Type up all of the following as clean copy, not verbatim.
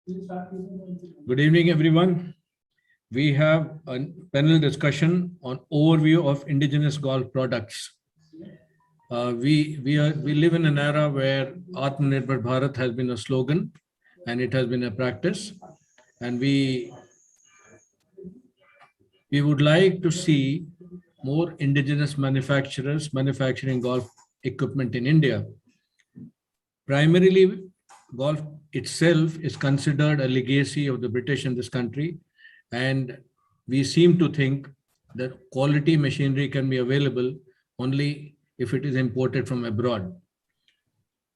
Good evening, everyone. We have a panel discussion on overview of indigenous golf products. We live in an era where Atmanirbhar Bharat has been a slogan and it has been a practice, and we would like to see more indigenous manufacturers manufacturing golf equipment in India. Primarily, golf itself is considered a legacy of the British in this country, and we seem to think that quality machinery can be available only if it is imported from abroad.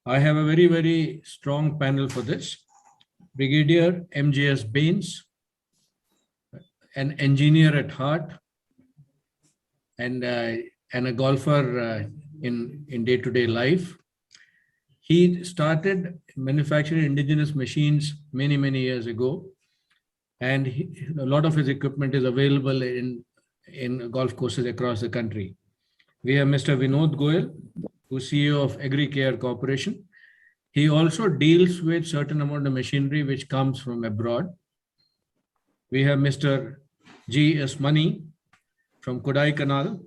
I have a very, very strong panel for this. Brigadier MJS Bains, an engineer at heart and a golfer in day-to-day life. He started manufacturing indigenous machines many, many years ago, and a lot of his equipment is available in golf courses across the country. We have Mr. Vinod Goyal, who's CEO of AgriCare Corporation. He also deals with certain amount of machinery which comes from abroad. We have Mr. G.S. Mani from Kodaikanal,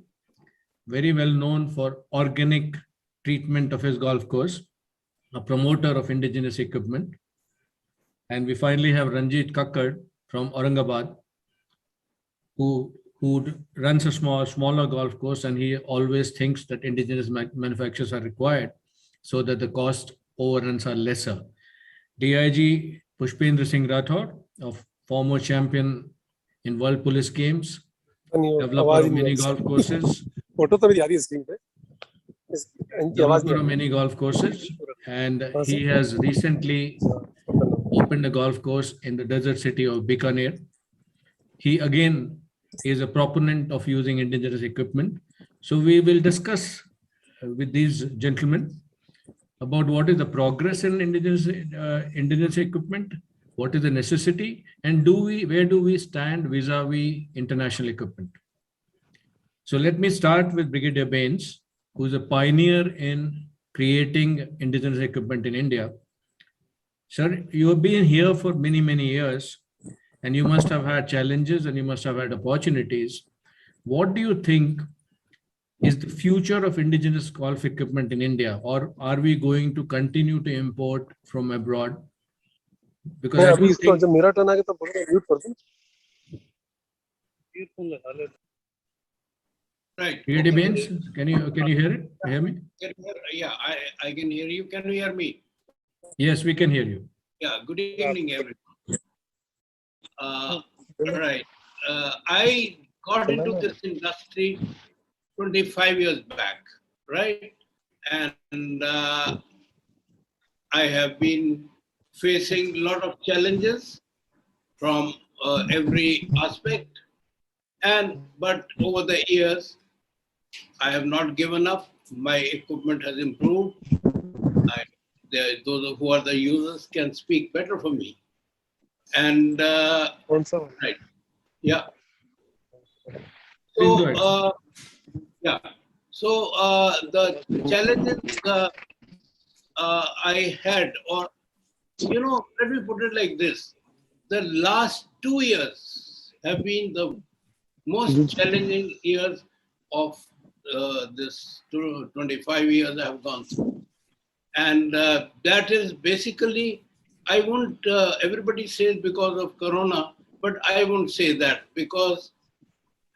very well known for organic treatment of his golf course, a promoter of indigenous equipment. And we finally have Ranjit Kakkad from Aurangabad, who runs a smaller golf course, and he always thinks that indigenous manufacturers are required so that the cost overruns are lesser. DIG Pushpendra Singh Rathod, of former champion in World Police Games, developer of many golf courses. Developer of many golf courses, and he has recently opened a golf course in the desert city of Bikaner. He again is a proponent of using indigenous equipment. So we will discuss with these gentlemen about what is the progress in indigenous equipment, what is the necessity, and where do we stand vis-a-vis international equipment. So let me start with Brigadier Bains, who is a pioneer in creating indigenous equipment in India. Sir, you have been here for many, many years, and you must have had challenges and you must have had opportunities. What do you think is the future of indigenous golf equipment in India, or are we going to continue to import from abroad? Because I don't think... Right. Brigadier Bains, can you hear it? Hear me? Yeah, I can hear you. Can you hear me? Yes, we can hear you. Yeah, good evening, everyone. Right. I got into this industry 25 years back, right? And I have been facing a lot of challenges from every aspect. But over the years, I have not given up. My equipment has improved. Those who are the users can speak better for me. And right, yeah. So yeah. So the challenges I had, or let me put it like this: the last 2 years have been the most challenging years of this 25 years I have gone through. And that is basically, I won't, everybody says because of Corona, but I won't say that, because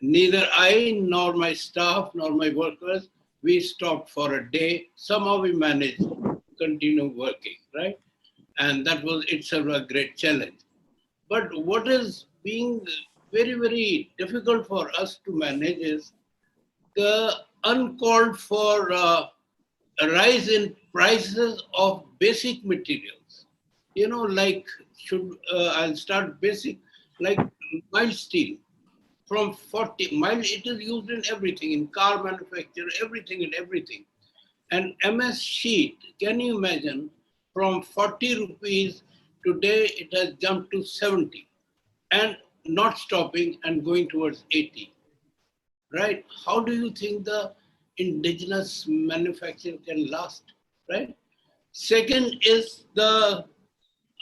neither I nor my staff nor my workers, we stopped for a day. Somehow we managed to continue working, right? And that was itself a great challenge. But what is being very, very difficult for us to manage is the uncalled for a rise in prices of basic materials. Like I'll start basic, like mild steel. From 40, mild, it is used in everything, in car manufacture, everything and everything. And MS sheet, can you imagine, from 40 rupees, today it has jumped to 70. And not stopping and going towards 80, right? How do you think the indigenous manufacturing can last, right? Second is the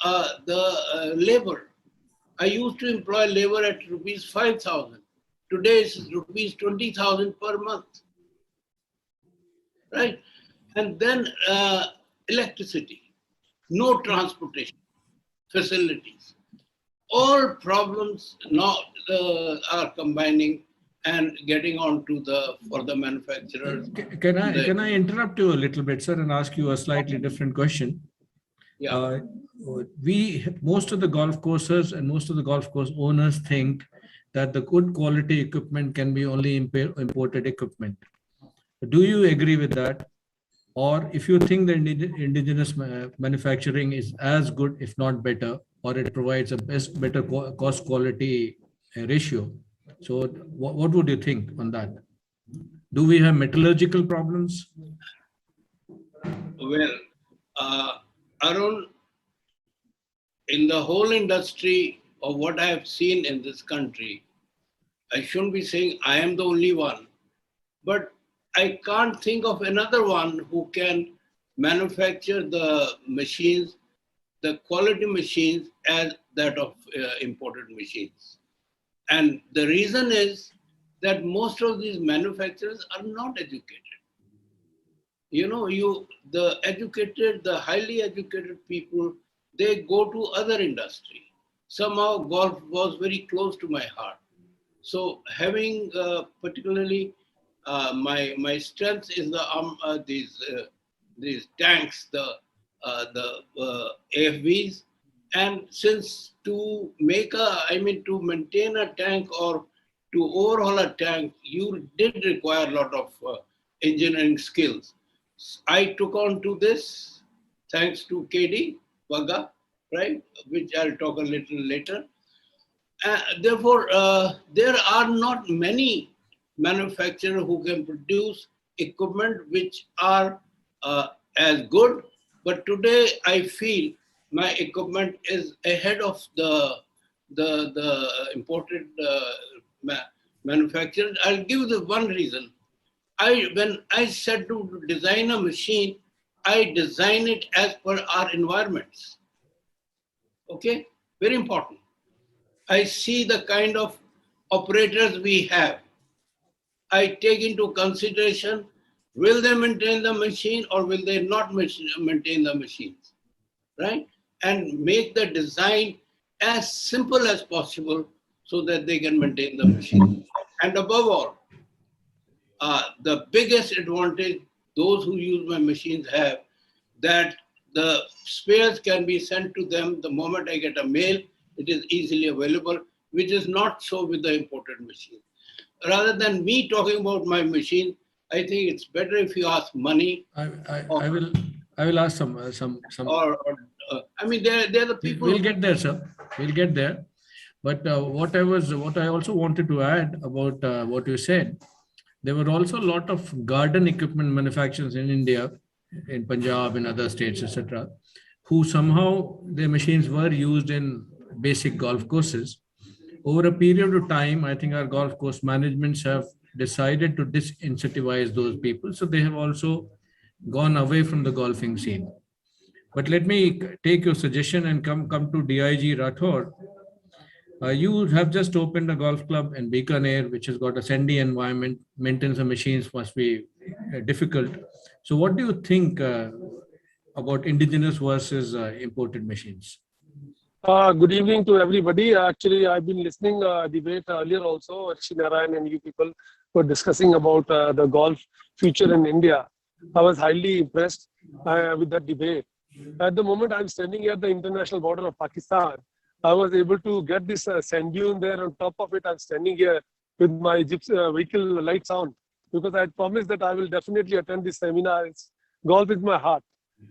the labor. I used to employ labor at rupees 5,000. Today it's rupees 20,000 per month, right? And then electricity, no transportation facilities. All problems now are combining and getting on to for the manufacturers. Can I interrupt you a little bit, sir, and ask you a slightly different question? Yeah. Most of the golf courses and most of the golf course owners think that the good quality equipment can be only imported equipment. Do you agree with that? Or if you think the indigenous manufacturing is as good, if not better, or it provides a better cost quality ratio. So what would you think on that? Do we have metallurgical problems? Well, Arun, in the whole industry of what I have seen in this country, I shouldn't be saying I am the only one, but I can't think of another one who can manufacture the machines, the quality machines as that of imported machines. And the reason is that most of these manufacturers are not educated. You know, the highly educated people, they go to other industry. Somehow golf was very close to my heart. So having particularly my strength is these tanks, the AFVs, and since to maintain a tank or to overhaul a tank, you did require a lot of engineering skills. I took on to this thanks to KD Vaga, right, which I'll talk a little later. Therefore, there are not many manufacturers who can produce equipment which are as good. But today, I feel my equipment is ahead of the imported manufacturers. I'll give you the one reason. When I said to design a machine, I design it as per our environments. Okay, very important. I see the kind of operators we have. I take into consideration, will they maintain the machine or will they not maintain the machines, right? And make the design as simple as possible so that they can maintain the machine. And above all, the biggest advantage those who use my machines have, that the spares can be sent to them the moment I get a mail. It is easily available, which is not so with the imported machine. Rather than me talking about my machine, I think it's better if you ask Money. I will ask some. I mean, they're the people. We'll get there, sir. We'll get there. But what I also wanted to add about what you said, there were also a lot of garden equipment manufacturers in India, in Punjab, in other states, etc., who somehow their machines were used in basic golf courses. Over a period of time, I think our golf course managements have decided to disincentivize those people. So they have also gone away from the golfing scene. But let me take your suggestion and come to DIG Rathore. You have just opened a golf club in Bikaner, which has got a sandy environment. Maintenance of machines must be difficult. So what do you think about indigenous versus imported machines? Good evening to everybody. Actually, I've been listening debate earlier also. Rishi Narayan and you people were discussing about the golf future in India. I was highly impressed with that debate. At the moment, I'm standing at the international border of Pakistan. I was able to get this sand dune there. On top of it, I'm standing here with my vehicle lights on because I had promised that I will definitely attend this seminar. Golf is my heart.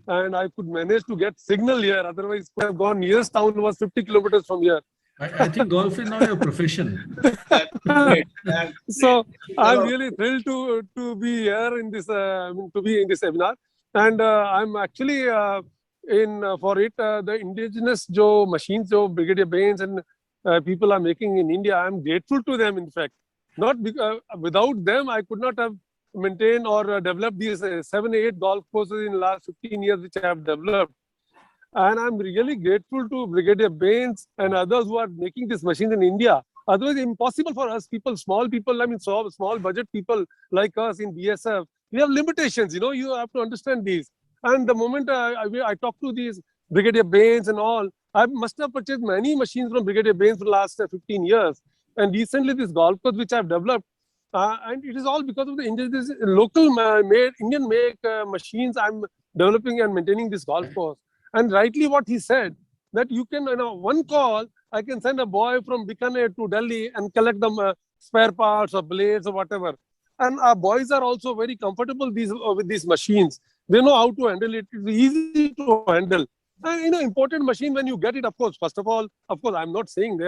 And I could manage to get signal here. Otherwise, could have gone. Nearest town was 50 kilometers from here. I think golf is now your profession. So I'm really thrilled to be here in this to be in this seminar, and I'm actually in for it. The indigenous machines, Brigadier Bains and people are making in India. I'm grateful to them. In fact, not without them, I could not have maintained or developed these 7-8 golf courses in the last 15 years, which I have developed. And I'm really grateful to Brigadier Bains and others who are making these machines in India. Otherwise, impossible for us people, small people, I mean, small budget people like us in BSF. We have limitations, you have to understand these. And the moment I talk to these Brigadier Bains and all, I must have purchased many machines from Brigadier Bains for the last 15 years. And recently, this golf course which I've developed, and it is all because of this local made, Indian make machines I'm developing and maintaining this golf course. And rightly what he said, that you can, one call, I can send a boy from Bikaner to Delhi and collect them spare parts or blades or whatever. And our boys are also very comfortable with these machines. They know how to handle it. It's easy to handle. And important machine, when you get it, of course, first of all, I'm not saying they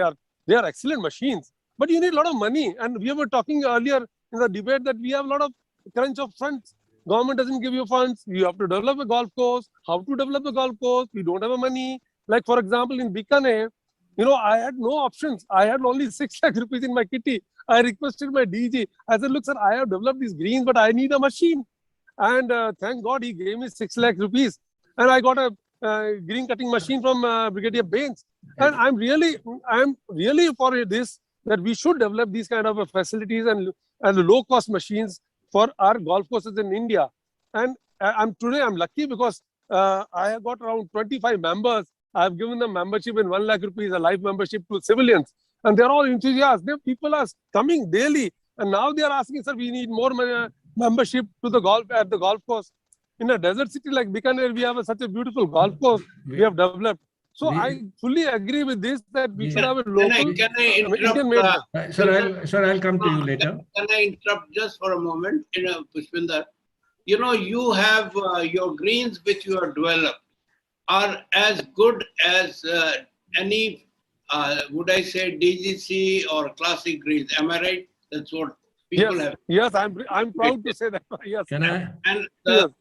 are excellent machines, but you need a lot of money. And we were talking earlier in the debate that we have a lot of crunch of funds. Government doesn't give you funds. You have to develop a golf course. How to develop a golf course? We don't have money. Like, for example, in Bikaner, I had no options. I had only 6 lakh rupees in my kitty. I requested my DG. I said, look, sir, I have developed these greens, but I need a machine. And thank God he gave me 6 lakh rupees. And I got a green cutting machine from Brigadier Bains. And I'm really for this, that we should develop these kind of facilities and low cost machines for our golf courses in India. And I'm lucky because I have got around 25 members. I've given them membership in 1 lakh rupees, a life membership to civilians. And they're all enthusiastic. People are coming daily. And now they are asking, sir, we need more membership to the golf course. In a desert city like Bikaner, we have such a beautiful golf course we have developed. So I fully agree with this, that we should have a local Can I interrupt? Sir, I'll come to you later. Can I interrupt just for a moment, Pushpinder? You have your greens which you have developed are as good as any, would I say, DGC or classic greens. Am I right? That's what people have. Yes, I'm proud to say that. Yes. Can I? And the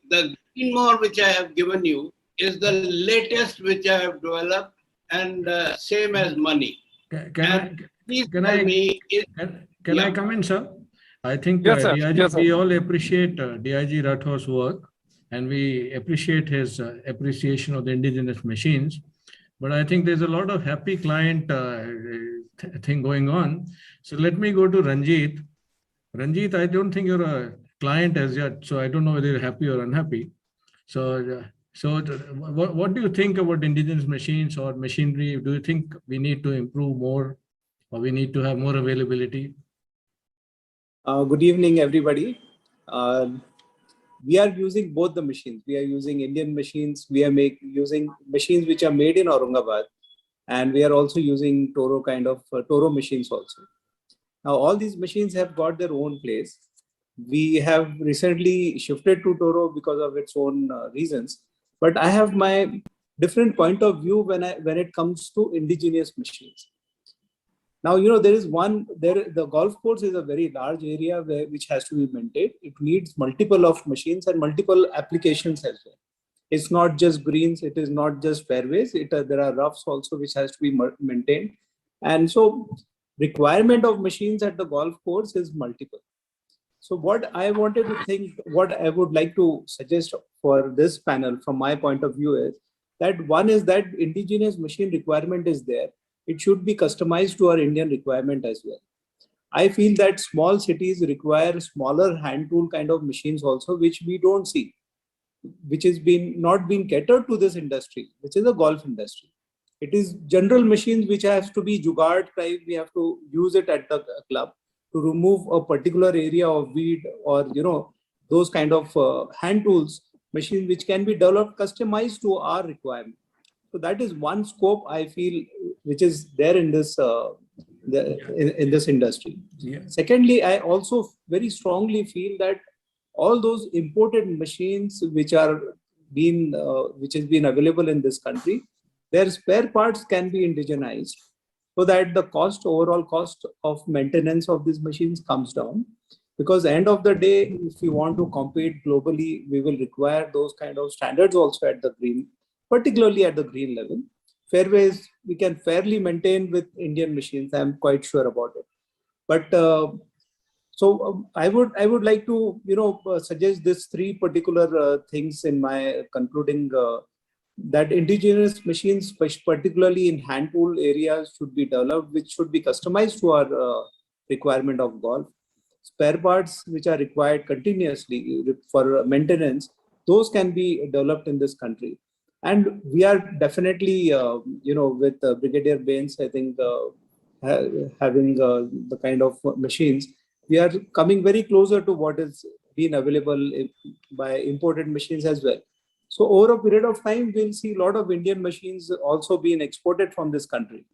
green more which I have given you is the latest which I have developed, and same as money. Can I come in, sir? I think yes, DIG, we all appreciate DIG Ratho's work, and we appreciate his appreciation of the indigenous machines. But I think there's a lot of happy client thing going on. So let me go to Ranjit. Ranjit, I don't think you're a client as yet, so I don't know whether you're happy or unhappy. So what do you think about indigenous machines or machinery? Do you think we need to improve more, or we need to have more availability? Good evening, everybody. We are using both the machines. We are using Indian machines. We are using machines which are made in Aurangabad, and we are also using Toro Toro machines also. Now, all these machines have got their own place. We have recently shifted to Toro because of its own reasons. But I have my different point of view when it comes to indigenous machines. Now, the golf course is a very large area which has to be maintained. It needs multiple of machines and multiple applications as well. It's not just greens, it is not just fairways. There are roughs also which has to be maintained. And so requirement of machines at the golf course is multiple. So what I would like to suggest for this panel from my point of view is that one is that indigenous machine requirement is there. It should be customized to our Indian requirement as well. I feel that small cities require smaller hand tool kind of machines also, which we don't see, which is not being catered to this industry, which is the golf industry. It is general machines which has to be jugaad type. We have to use it at the club to remove a particular area of weed or those kind of hand tools machines which can be developed, customized to our requirement. So that is one scope I feel which is there in this in this industry. Yeah. Secondly, I also very strongly feel that all those imported machines which has been available in this country, their spare parts can be indigenized so that the overall cost of maintenance of these machines comes down. Because at the end of the day, if we want to compete globally, we will require those kind of standards also at the green, particularly at the green level. Fairways, we can fairly maintain with Indian machines. I'm quite sure about it. But I would like to suggest these three particular things in my concluding that indigenous machines, particularly in hand tool areas, should be developed, which should be customized to our requirement of golf. Spare parts which are required continuously for maintenance, those can be developed in this country. And we are definitely, with Brigadier Bains, I think, having the kind of machines, we are coming very closer to what is being available by imported machines as well. So over a period of time, we'll see a lot of Indian machines also being exported from this country.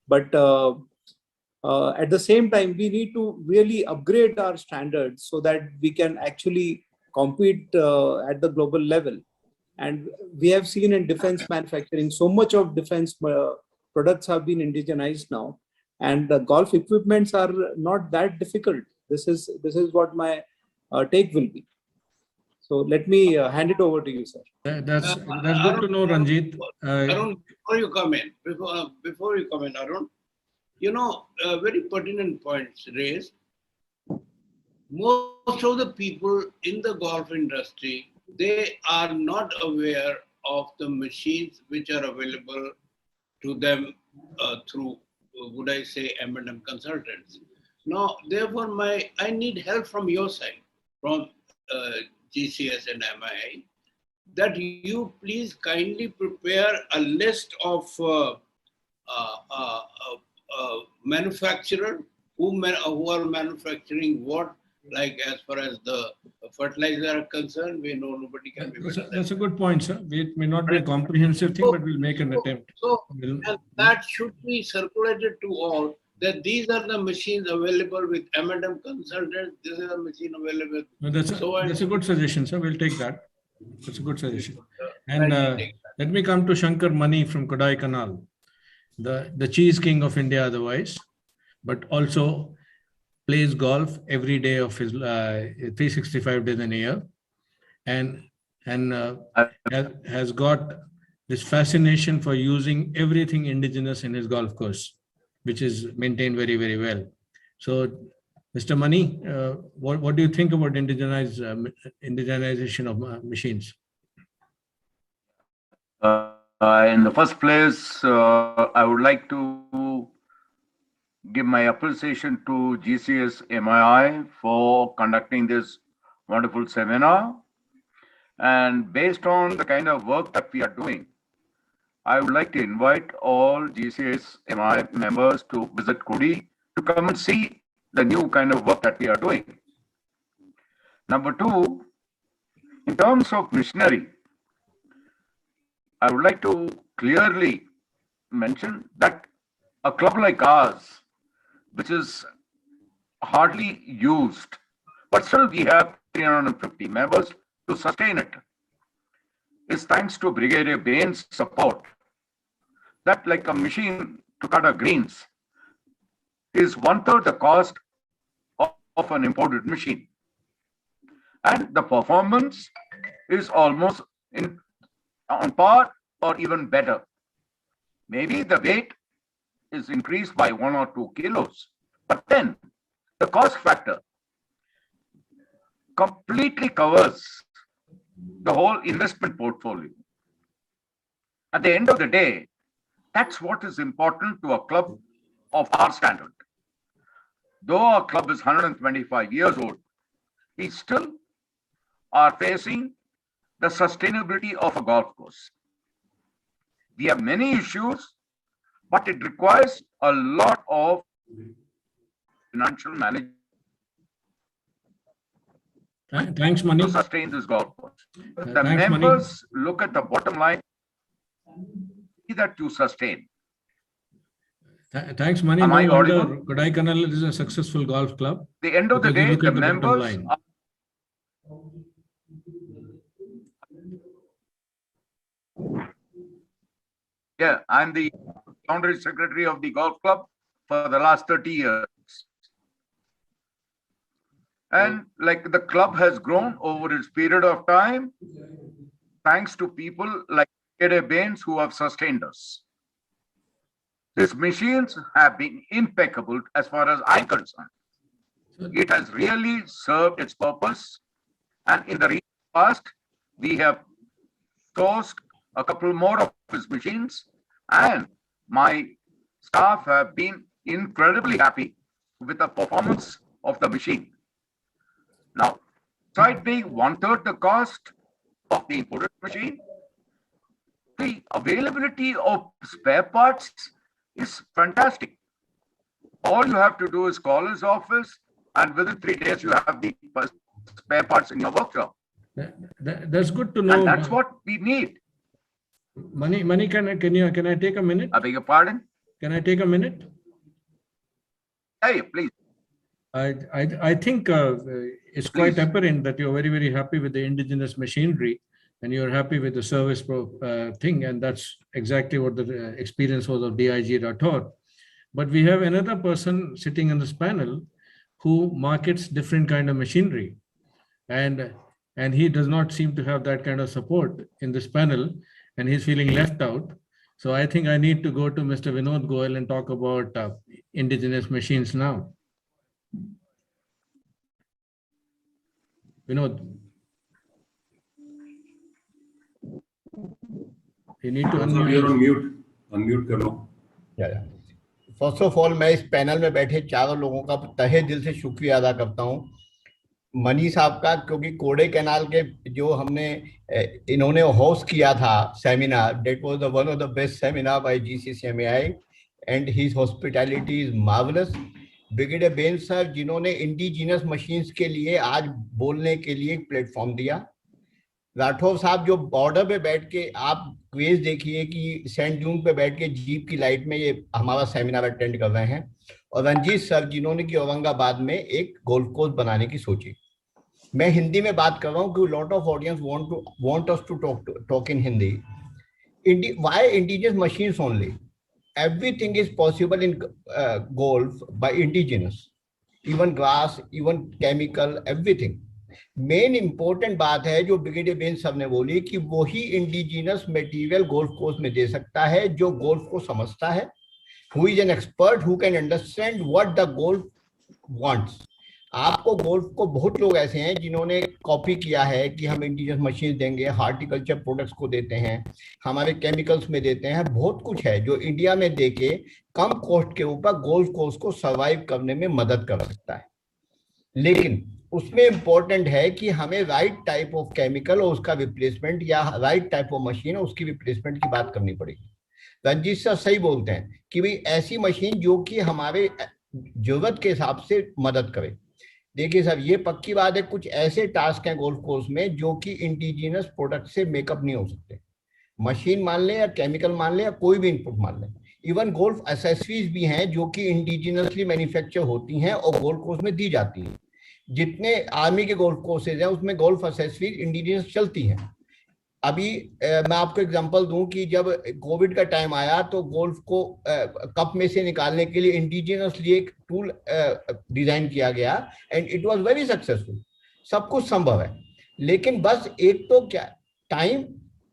But at the same time, we need to really upgrade our standards so that we can actually compete at the global level. And we have seen in defense manufacturing, so much of defense products have been indigenized now, and the golf equipments are not that difficult. This is what my take will be. So let me hand it over to you, sir. That's good to know, Ranjit. Arun, before you come in, Arun, very pertinent points raised. Most of the people in the golf industry, they are not aware of the machines which are available to them through, would I say, M&M consultants. Now, therefore, I need help from your side, from GCS and MII, that you please kindly prepare a list of manufacturer who are manufacturing what, like as far as the fertilizer are concerned, we know nobody can be better. That's a good point, sir. It may not be a comprehensive thing, but we'll make an attempt. So and that should be circulated to all, that these are the machines available with M&M consultants. This is a machine available. No, that's a good suggestion, sir. We'll take that. That's a good suggestion. And let me come to Shankar Mani from Kodaikanal, the cheese king of India otherwise, but also plays golf every day of his 365 days in a year, and has got this fascination for using everything indigenous in his golf course, which is maintained very, very well. So, Mr. Mani, what do you think about indigenization of machines? In the first place, I would like to give my appreciation to GCS MII for conducting this wonderful seminar. And based on the kind of work that we are doing, I would like to invite all GCS MII members to visit Kudi to come and see the new kind of work that we are doing. Number two, in terms of machinery, I would like to clearly mention that a club like ours, which is hardly used, but still we have 350 members to sustain it, is thanks to Brigadier Bain's support. That, like a machine to cut a greens, is 1/3 the cost of an imported machine. And the performance is almost on par or even better. Maybe the weight is increased by 1 or 2 kilos, but then the cost factor completely covers the whole investment portfolio. At the end of the day, that's what is important to a club of our standard. Though our club is 125 years old, we still are facing the sustainability of a golf course. We have many issues, but it requires a lot of financial management Thanks, Mani. to sustain this golf course. The Thanks, members look at the bottom line that you sustain. Thanks, Mani. Am I No wonder audible? Kodaikanal is a successful golf club. The end of the Because you day, look the at the bottom members line. are, yeah, I'm the honorary secretary of the golf club for the last 30 years. And like the club has grown over its period of time, thanks to people like Brigadier Bains who have sustained us. These machines have been impeccable as far as I'm concerned. It has really served its purpose. And in the recent past, we have sourced a couple more of his machines, and my staff have been incredibly happy with the performance of the machine. Now, despite being 1/3 the cost of the imported machine, the availability of spare parts is fantastic. All you have to do is call his office, and within 3 days you have the spare parts in your workshop. That's good to know. And that's what we need. Mani, can I take a minute? I beg your pardon? Can I take a minute? Hey, please. I think it's quite apparent that you're very, very happy with the indigenous machinery and you're happy with the service thing. And that's exactly what the experience was of DIG Rathore. But we have another person sitting in this panel who markets different kind of machinery. And he does not seem to have that kind of support in this panel, and he's feeling left out. So I think I need to go to Mr. Vinod Goyal and talk about indigenous machines now. Vinod. You need to unmute. You're on mute. Unmute कर लो. Yeah. First of all मैं इस panel में बैठे चारों लोगों का तहे दिल से शुक्रिया अदा करता हूं, मनी साहब का, क्योंकि कोडे कैनाल के जो हमने इन्होंने होस्ट किया था seminar, that was the one of the best seminar by GCCMAI and his hospitality is marvellous. Brigadier Ben sir जिन्होंने इंडिजिनस मशीन्स के लिए आज बोलने के लिए एक प्लेटफॉर्म दिया. राठौर साहब जो बॉर्डर पे बैठ के, आप क्वेज देखिए कि सेंट जून पे बैठ के जीप की लाइट में ये हमारा सेमिनार अटेंड कर रहे हैं. और रंजीत सर जिन्होंने कि औरंगाबाद में एक गोल्फ कोर्स बनाने की सोची. मैं हिंदी में बात कर रहा हूँ क्योंकि lot of audience want us to talk in Hindi. Why indigenous machines only? Everything is possible in golf by indigenous, even grass, even chemical, everything. Main important बात है जो ब्रिगेडियर बेन साहब ने बोली कि वही इंडिजिनस मटेरियल गोल्फ कोर्स में दे सकता है जो गोल्फ को समझता है, who is an expert who can understand what the golf wants. आपको गोल्फ को बहुत लोग ऐसे हैं जिन्होंने कॉपी किया है कि हम इंडिजिनस मशीन देंगे, हार्टिकल्चर प्रोडक्ट्स को देते हैं, हमारे केमिकल्स में देते हैं, बहुत कुछ है जो इंडिया में देके कम कॉस्ट के ऊपर गोल्फ कोर्स को सर्वाइव करने में मदद कर सकता है. लेकिन उसमें इंपॉर्टेंट है कि हमें राइट टाइप ऑफ केमिकल और उसका रिप्लेसमेंट या राइट टाइप ऑफ मशीन और उसकी रिप्लेसमेंट की बात करनी पड़ेगी. रंजीत सर सही बोलते हैं कि भाई ऐसी मशीन जो कि हमारे जरूरत के हिसाब से मदद करे. देखिए सर, ये पक्की बात है, कुछ ऐसे टास्क हैं गोल्फ कोर्स में जो कि इंडिजिनस प्रोडक्ट से मेकअप नहीं हो सकते. मशीन मान लें या केमिकल मान लें या कोई भी इनपुट मान लें. इवन गोल्फ एसेसरीज भी हैं जो कि इंडिजिनसली मैन्युफैक्चर होती हैं और गोल्फ कोर्स में दी जाती हैं. जितने आर्मी के गोल्फ कोर्सेज हैं उसमें गोल्फ एसेसरीज इंडिजिनस चलती हैं. अभी मैं आपको एग्जांपल दूं कि जब कोविड का टाइम आया तो गोल्फ को कप में से निकालने के लिए इंडिजिनसली एक टूल डिजाइन किया गया and it was very successful. सब कुछ संभव है, लेकिन बस एक तो क्या, टाइम,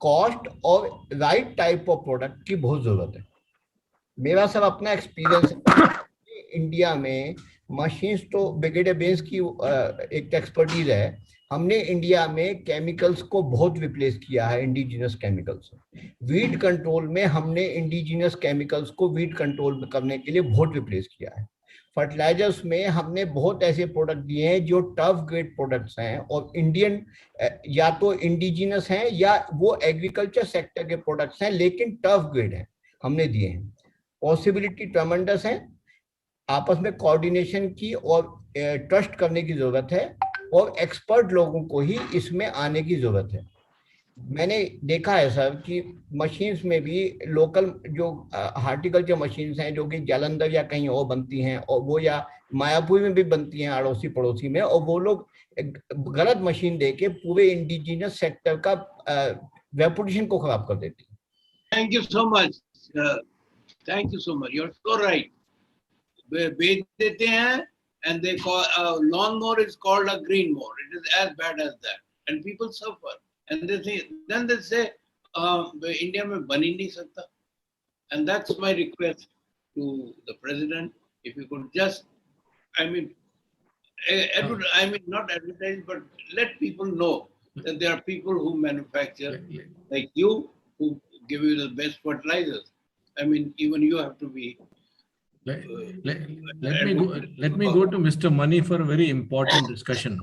कॉस्ट और राइट टाइप ऑफ प्रोडक्ट की बहुत जरूरत है. मेरा सब अपना एक्सपीरियंस इंडिया में मशीन्स तो ब्रिगेडियर बेन्स की एक एक्सपर्टीज है. हमने इंडिया में केमिकल्स को बहुत रिप्लेस किया है इंडिजिनस केमिकल्स. वीड कंट्रोल में हमने इंडिजिनस केमिकल्स को वीड कंट्रोल करने के लिए बहुत रिप्लेस किया है. फर्टिलाइजर्स में हमने बहुत ऐसे प्रोडक्ट दिए हैं जो टफ ग्रेड प्रोडक्ट्स हैं और इंडियन या तो इंडिजिनस हैं या वो एग्रीकल्चर सेक्टर के प्रोडक्ट्स हैं लेकिन टफ ग्रेड हैं, हमने दिए हैं. पॉसिबिलिटी ट्रमेंडस है. आपस में कोऑर्डिनेशन की और ट्रस्ट करने की जरूरत है और एक्सपर्ट लोगों को ही इसमें आने की जरूरत है. मैंने देखा है सर कि मशीन्स में भी लोकल जो हार्टिकल्चर मशीन्स हैं जो कि जालंधर या कहीं और बनती हैं और वो या मायापुर में भी बनती हैं अड़ोसी पड़ोसी में, और वो लोग गलत मशीन देके पूरे इंडिजिनस सेक्टर का रेपुटेशन को खराब कर देती है. Thank you so much. Thank you so much. You're so right. बेच देते हैं and they call lawnmower is called a green mower. It is as bad as that, and people suffer. And they say, then they say, India में बन ही नहीं सकता. And that's my request to the president. If you could just, I mean, not advertise, but let people know that there are people who manufacture like you who give you the best fertilizers. I mean, even you have to be. Let me go to Mr. Mani for a very important discussion.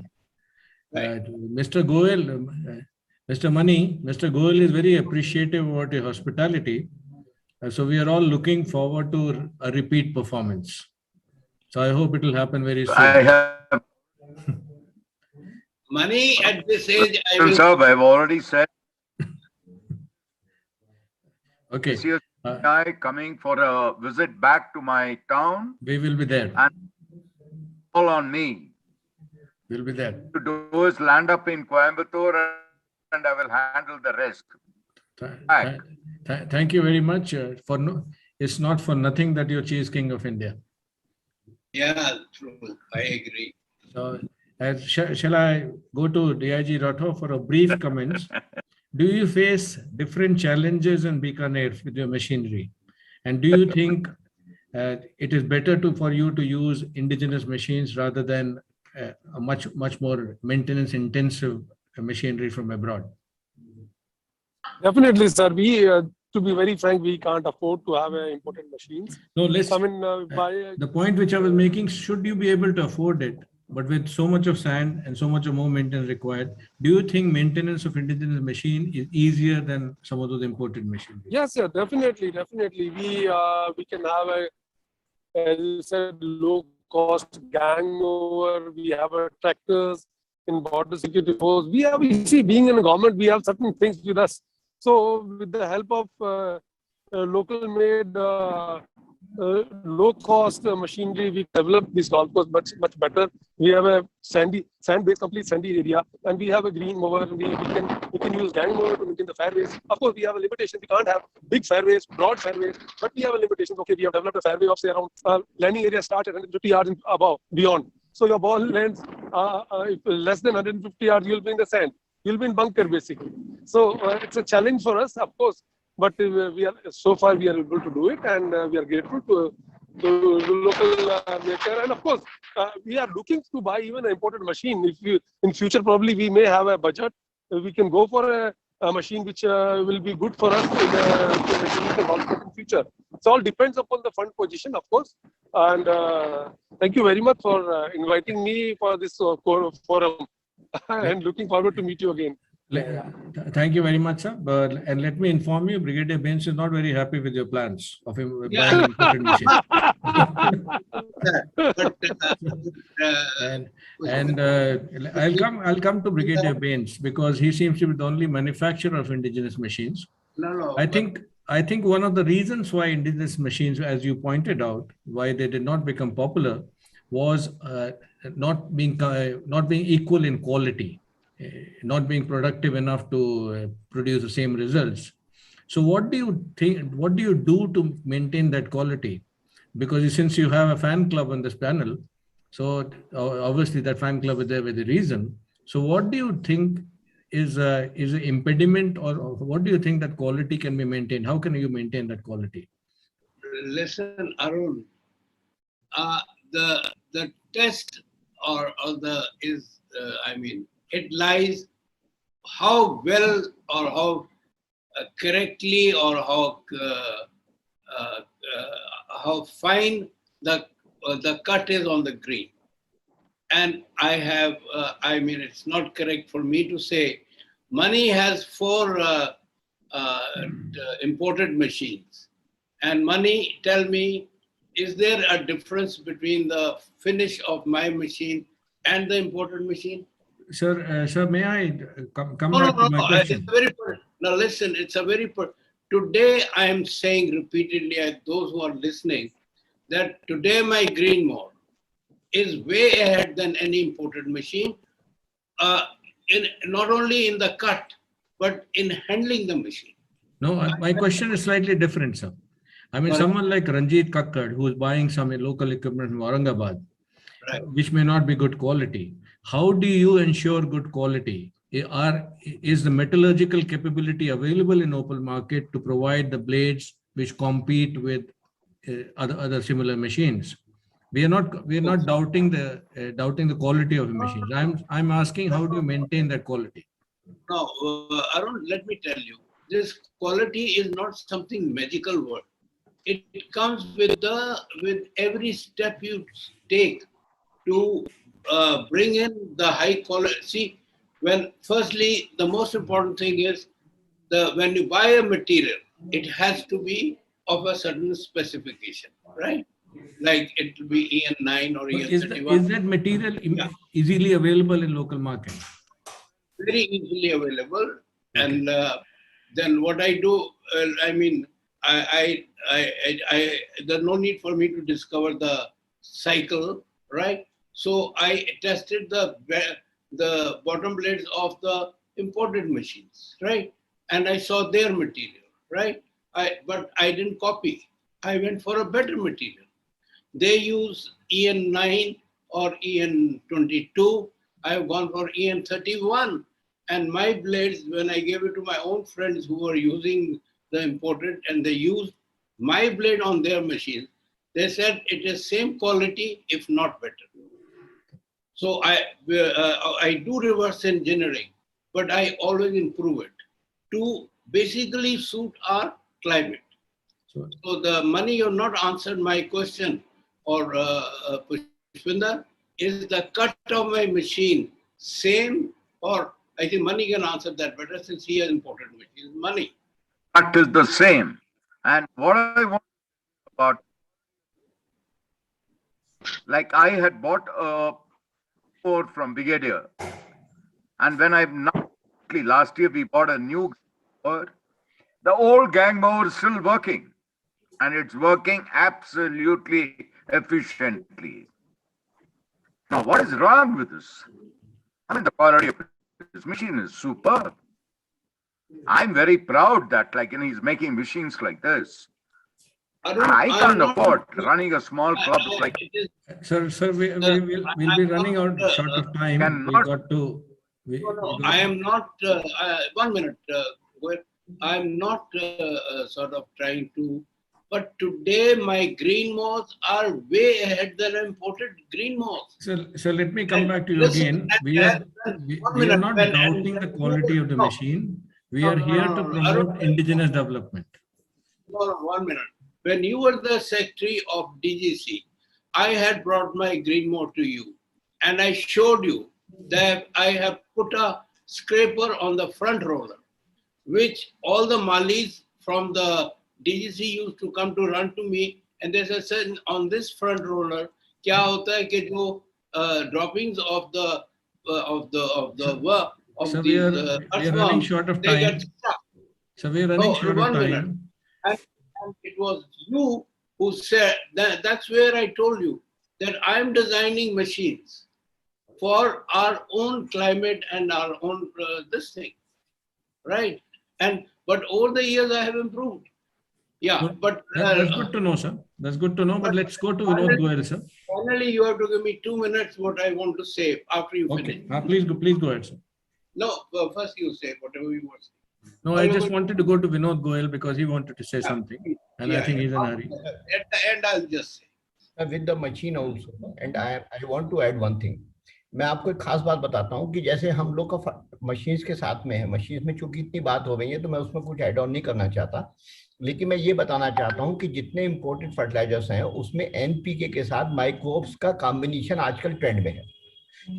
Right. Mr. Goel, Mr. Mani, Mr. Goel is very appreciative about your hospitality. So we are all looking forward to a repeat performance. So I hope it will happen very soon. I have, Money at this age, I will. sir, I've already said, Okay, GCSI coming for a visit back to my town, we will be there. and all on me. We'll be there. To do is land up in Coimbatore and I will handle the rest. Thank you very much. It's not for nothing that you're Cheese King of India. Yeah, true. I agree. So, shall I go to DIG Rathore for a brief comments? Do you face different challenges in Bikaner with your machinery? And do you think it is better for you to use indigenous machines rather than a much more maintenance intensive machinery from abroad? Definitely, sir. We, to be very frank, we can't afford to have imported machines. No, let's. I mean, The point which I was making, should you be able to afford it, but with so much of sand and so much of more maintenance required, do you think maintenance of indigenous machine is easier than some of those imported machines? yes, sir, definitely. We can have as you said, low cost gang over. We have tractors in border security force. You see, being in a government, we have certain things with us. So with the help of local made low cost machinery, we developed this golf course much better. We have a sand-based complete sandy area, and we have a green mower. We can use gang mower to maintain the fairways. Of course, we have a limitation. We can't have big fairways, broad fairways, but we have a limitation. Okay, we have developed a fairway of say around landing area start at 150 yards and above, beyond. So your ball lands if less than 150 yards, you'll be in the sand. You'll be in bunker basically. So it's a challenge for us, of course. But so far we are able to do it, and we are grateful to local maker. And of course, we are looking to buy even an imported machine. In future probably we may have a budget, we can go for a machine which will be good for us in future. It all depends upon the fund position, of course. And thank you very much for inviting me for this forum. And looking forward to meet you again. Thank you very much, sir. And let me inform you, Brigadier Bains is not very happy with your plans of him buying imported machines. And I'll come to Brigadier Bains because he seems to be the only manufacturer of indigenous machines. No. I think one of the reasons why indigenous machines, as you pointed out, why they did not become popular was not being equal in quality. Not being productive enough to produce the same results. So what do you think, what do you do to maintain that quality? Because since you have a fan club on this panel, so obviously that fan club is there with a reason. So what do you think is an impediment, or what do you think that quality can be maintained? How can you maintain that quality? Listen, Arun, the test it lies how well or how correctly or how fine the cut is on the green. And it's not correct for me to say, Mani has 4 imported machines. And Mani, tell me, is there a difference between the finish of my machine and the imported machine? Sir, may I come back to my question? Now listen, today I am saying repeatedly at those who are listening that today my green mower is way ahead than any imported machine, not only in the cut, but in handling the machine. No, my question is slightly different, sir. I mean, someone like Ranjit Kakkad, who is buying some local equipment from Aurangabad, right, which may not be good quality. How do you ensure good quality? Is the metallurgical capability available in open market to provide the blades which compete with other similar machines? We are not doubting the quality of the machines. I'm asking, how do you maintain that quality? Now, Arun, let me tell you, this quality is not something magical word. It comes with every step you take to bring in the high quality. See, when firstly, the most important thing is when you buy a material, it has to be of a certain specification, right? Like it will be EN9 or Is EN31. that material Yeah. easily available in local market? Very easily available. And then what I do, I mean, there's no need for me to discover the cycle, right? So I tested the bottom blades of the imported machines, right? And I saw their material, right? But I didn't copy. I went for a better material. They use EN9 or EN22. I've gone for EN31. And my blades, when I gave it to my own friends who were using the imported and they used my blade on their machines, they said it is same quality, if not better. So I do reverse engineering, but I always improve it to basically suit our climate. So the money, you've not answered my question, or Pushpinder, is the cut of my machine same, or I think Mani can answer that better since he has imported machines. Mani. Cut is the same. And what I want about, like I had bought a Ford from Brigadier, and when last year we bought a new mower, the old gang mower is still working, and it's working absolutely efficiently. Now, what is wrong with this? I mean, the quality of this machine is superb. I'm very proud that, like, he's making machines like this. I can't afford running a small club like. Sir, we'll be running out short of time. We got to. I am not. 1 minute. I'm not sort of trying to. But today my green moths are way ahead than imported green moths. So let me come back to you again. We are not doubting the quality of the machine. We are here to promote indigenous development. No, 1 minute. When you were the secretary of DGC, I had brought my green mower to you, and I showed you that I have put a scraper on the front roller, which all the Malis from the DGC used to come to run to me, and they said, on this front roller, क्या होता है कि जो droppings of the So we are running short of time. So we are running short of time. And it was you who said that. That's where I told you that I'm designing machines for our own climate and our own this thing, right? But over the years I have improved. Yeah, but that's good to know, sir. That's good to know. But let's go to Vinod Goyal, sir. Finally, you have to give me 2 minutes what I want to say after you finish. Please go ahead, sir. No, first you say whatever you want to say. No, I just wanted to go to Vinod Goyal because he wanted to say something, and I think he's in a hurry. At the end, I'll just say. With the machine also, and I want to add one thing. मैं आपको एक खास बात बताता हूँ कि जैसे हम लोग का मशीन्स के साथ में है, मशीन्स में चूंकि इतनी बात हो गई है तो मैं उसमें कुछ ऐड ऑन नहीं करना चाहता, लेकिन मैं ये बताना चाहता हूँ कि जितने इंपोर्टेड फर्टिलाइजर्स हैं उसमें एनपीके के साथ माइक्रोब्स का कॉम्बिनेशन आजकल ट्रेंड में है.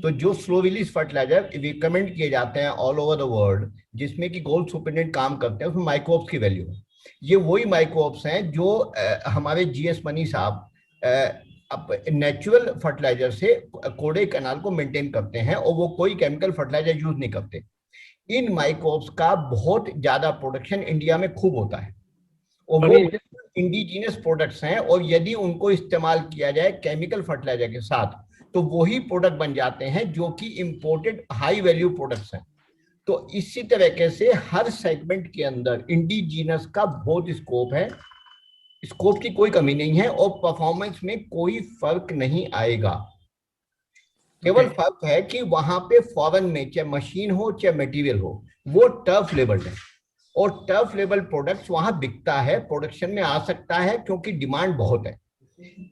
तो जो स्लो रिलीज फर्टिलाइजर रिकमेंड किए जाते हैं ऑल ओवर द वर्ल्ड, जिसमें कि गोल्ड सुपरडेंट काम करते हैं, उसमें माइक्रोब्स की वैल्यू है. ये वही माइक्रोब्स हैं जो हमारे जीएस मनी साहब नेचुरल फर्टिलाइजर से कोडे कैनाल को मेंटेन करते हैं और वो कोई केमिकल फर्टिलाइजर यूज नहीं करते. इन माइक्रोब्स का बहुत ज्यादा प्रोडक्शन इंडिया में खूब होता है और वो इंडिजिनस प्रोडक्ट्स हैं, और यदि उनको इस्तेमाल किया जाए केमिकल फर्टिलाइजर के साथ तो वही प्रोडक्ट बन जाते हैं जो कि इंपोर्टेड हाई वैल्यू प्रोडक्ट्स हैं. तो इसी तरीके से हर सेगमेंट के अंदर इंडिजिनस का बहुत स्कोप है, स्कोप की कोई कमी नहीं है और परफॉर्मेंस में कोई फर्क नहीं आएगा. केवल फर्क है कि वहां पे फॉरेन में चाहे मशीन हो चाहे मटेरियल हो वो टर्फ लेबल्ड है, और टर्फ लेवल प्रोडक्ट्स वहां बिकता है, प्रोडक्शन में आ सकता है क्योंकि डिमांड बहुत है.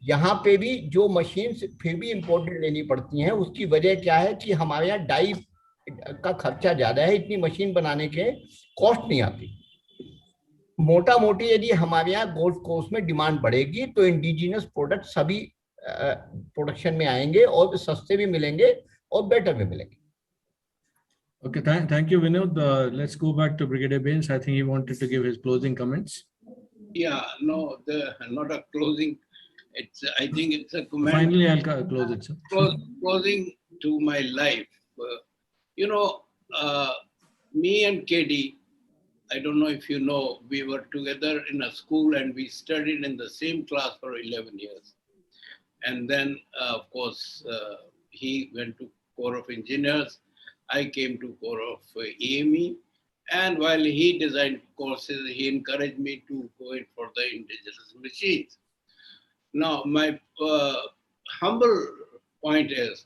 यहाँ पे भी जो मशीन्स फिर भी इंपोर्टेड लेनी पड़ती हैं, उसकी वजह क्या है कि हमारे यहाँ डाई का खर्चा ज्यादा है, इतनी मशीन बनाने के कॉस्ट नहीं आती. मोटा मोटी यदि हमारे यहाँ गोल्फ कोर्स में डिमांड बढ़ेगी तो इंडिजिनस प्रोडक्ट सभी प्रोडक्शन में आएंगे और सस्ते भी मिलेंगे और बेटर भी मिलेंगे. Okay, thank you, Vinod. Let's go back to Brigadier Bains. I think he wanted to give his closing comments. Yeah, no, not a closing. I think it's a comment. Finally, I'll close it, sir. Closing to my life. Me and KD, I don't know if you know, we were together in a school and we studied in the same class for 11 years. And then, of course, he went to Corps of Engineers. I came to Corps of EME. And while he designed courses, he encouraged me to go in for the indigenous machines. Now, my humble point is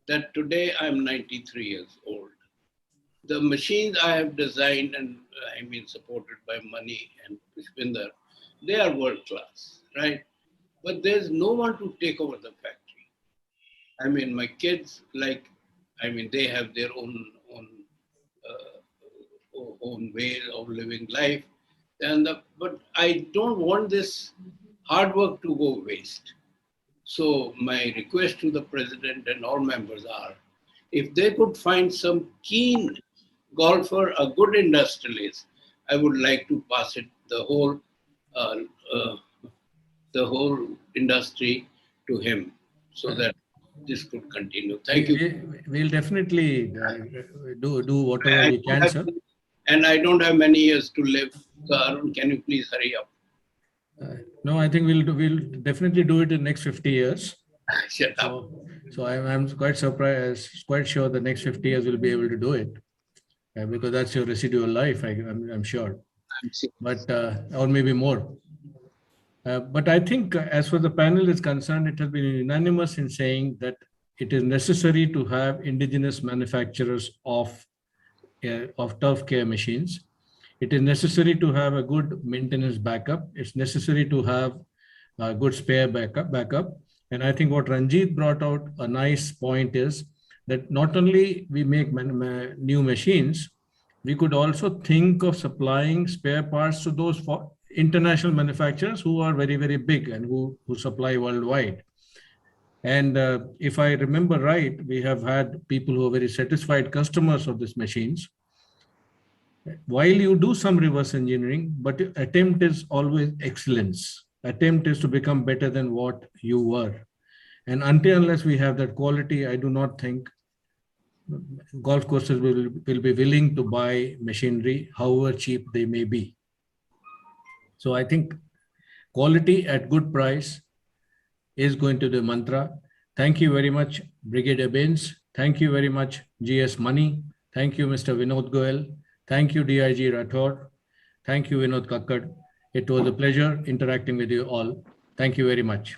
that today I'm 93 years old. The machines I have designed and supported by Mani and Pushpinder, they are world class, right? But there's no one to take over the factory. My kids, they have their own way of living life. But I don't want this hard work to go waste. So my request to the president and all members are, if they could find some keen golfer, a good industrialist, I would like to pass it the whole industry to him so that this could continue. Thank you. We'll definitely do whatever we can, sir. And I don't have many years to live. So Arun, can you please hurry up? No, I think we'll definitely do it in the next 50 years. Shut up. So I'm quite surprised, quite sure the next 50 years we'll be able to do it because that's your residual life, I'm sure. But or maybe more. But I think as far as the panel is concerned, it has been unanimous in saying that it is necessary to have indigenous manufacturers of turf care machines. It is necessary to have a good maintenance backup. It's necessary to have a good spare backup. And I think what Ranjit brought out a nice point is that not only we make new machines, we could also think of supplying spare parts to those international manufacturers who are very, very big and who supply worldwide. And if I remember right, we have had people who are very satisfied customers of these machines. While you do some reverse engineering, but attempt is always excellence. Attempt is to become better than what you were. And unless we have that quality, I do not think golf courses will be willing to buy machinery, however cheap they may be. So I think quality at good price is going to be the mantra. Thank you very much, Brigadier Bains. Thank you very much, GS Mani. Thank you, Mr. Vinod Goel. Thank you, DIG Rathore. Thank you, Vinod Kakkad. It was a pleasure interacting with you all. Thank you very much.